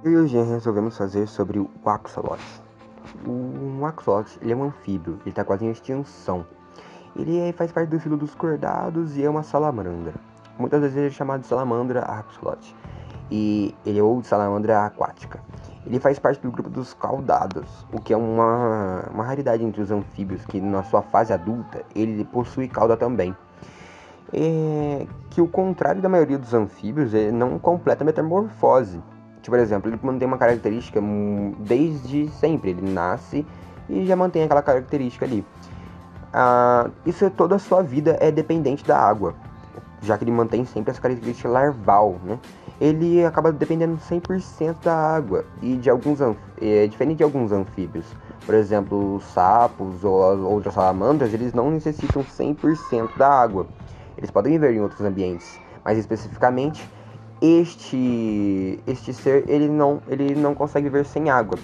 Eu e o Jean resolvemos fazer sobre o axolote. O axolote, ele é um anfíbio, ele está quase em extinção. Ele faz parte do filo dos cordados e é uma salamandra. Muitas vezes ele é chamado de salamandra axolote. E ele é ou de salamandra aquática. Ele faz parte do grupo dos caudados, o que é uma raridade entre os anfíbios, que na sua fase adulta ele possui cauda também. Que o contrário da maioria dos anfíbios, ele não completa a metamorfose. Tipo, por exemplo, ele mantém uma característica desde sempre. Ele nasce e já mantém aquela característica ali. Isso é toda a sua vida é dependente da água, já que ele mantém sempre essa característica larval, né? Ele acaba dependendo 100% da água e de alguns diferente de alguns anfíbios. Por exemplo, os sapos ou as outras salamandras, eles não necessitam 100% da água. Eles podem viver em outros ambientes, mas especificamente este ser ele não consegue viver sem água.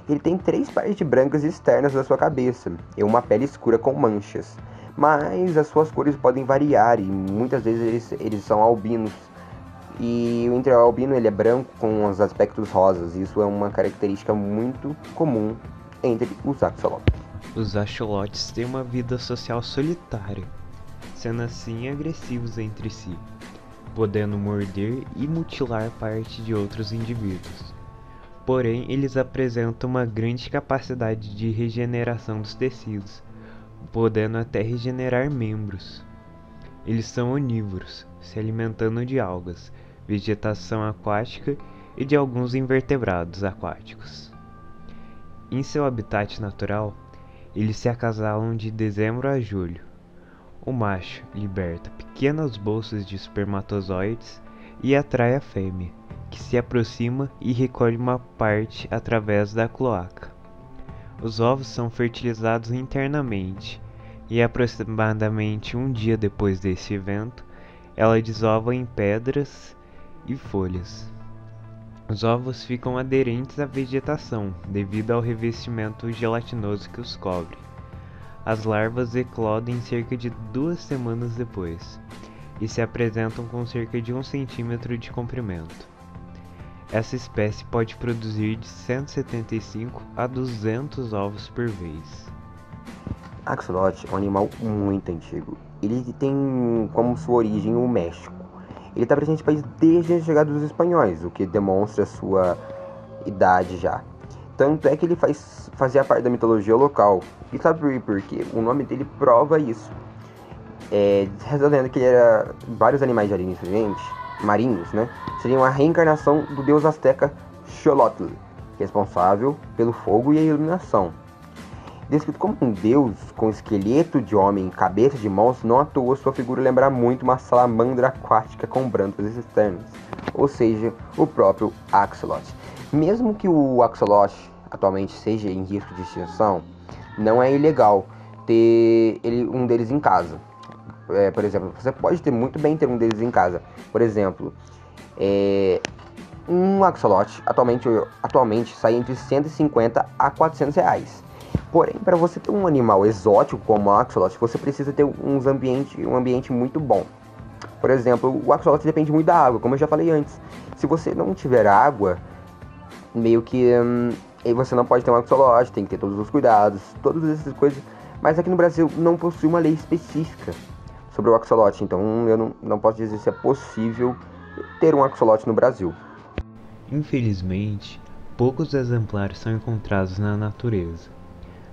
Ele tem 3 partes brancas externas da sua cabeça e uma pele escura com manchas, mas as suas cores podem variar e muitas vezes eles são albinos. E o intra-albino ele é branco com os aspectos rosas, e isso é uma característica muito comum entre os axolotes. Os axolotes têm uma vida social solitária, sendo assim agressivos entre si, podendo morder e mutilar parte de outros indivíduos. Porém, eles apresentam uma grande capacidade de regeneração dos tecidos, podendo até regenerar membros. Eles são onívoros, se alimentando de algas, vegetação aquática e de alguns invertebrados aquáticos. Em seu habitat natural, eles se acasalam de dezembro a julho. O macho liberta pequenas bolsas de espermatozoides e atrai a fêmea, que se aproxima e recolhe uma parte através da cloaca. Os ovos são fertilizados internamente e aproximadamente um dia depois deste evento, ela desova em pedras e folhas. Os ovos ficam aderentes à vegetação devido ao revestimento gelatinoso que os cobre. As larvas eclodem cerca de 2 semanas depois e se apresentam com cerca de 1 centímetro de comprimento. Essa espécie pode produzir de 175 a 200 ovos por vez. Axolote é um animal muito antigo. Ele tem como sua origem o México. Ele está presente no país desde a chegada dos espanhóis, o que demonstra sua idade já. Tanto é que ele fazia parte da mitologia local. E sabe por quê? O nome dele prova isso. Reza a lenda que ele era vários animais marinhos, né? Seriam a reencarnação do deus azteca Xolotl, responsável pelo fogo e a iluminação. Descrito como um deus com esqueleto de homem e cabeça de monstro, não à toa sua figura lembra muito uma salamandra aquática com brancos externos, ou seja, o próprio axolote. Mesmo que o axolote atualmente seja em risco de extinção, não é ilegal ter um deles em casa. Por exemplo, você pode muito bem ter um deles em casa. Por exemplo, um axolote atualmente sai entre 150 a 400 reais. Porém, para você ter um animal exótico como o axolote, você precisa ter um ambiente muito bom. Por exemplo, o axolote depende muito da água, como eu já falei antes. Se você não tiver água, meio que você não pode ter um axolote, tem que ter todos os cuidados, todas essas coisas. Mas aqui no Brasil não possui uma lei específica sobre o axolote, então eu não posso dizer se é possível ter um axolote no Brasil. Infelizmente, poucos exemplares são encontrados na natureza.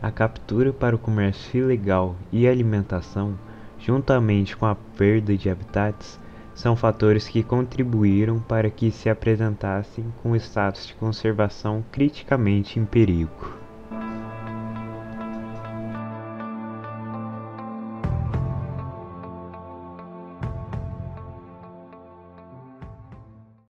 A captura para o comércio ilegal e a alimentação, juntamente com a perda de habitats, são fatores que contribuíram para que se apresentassem com status de conservação criticamente em perigo.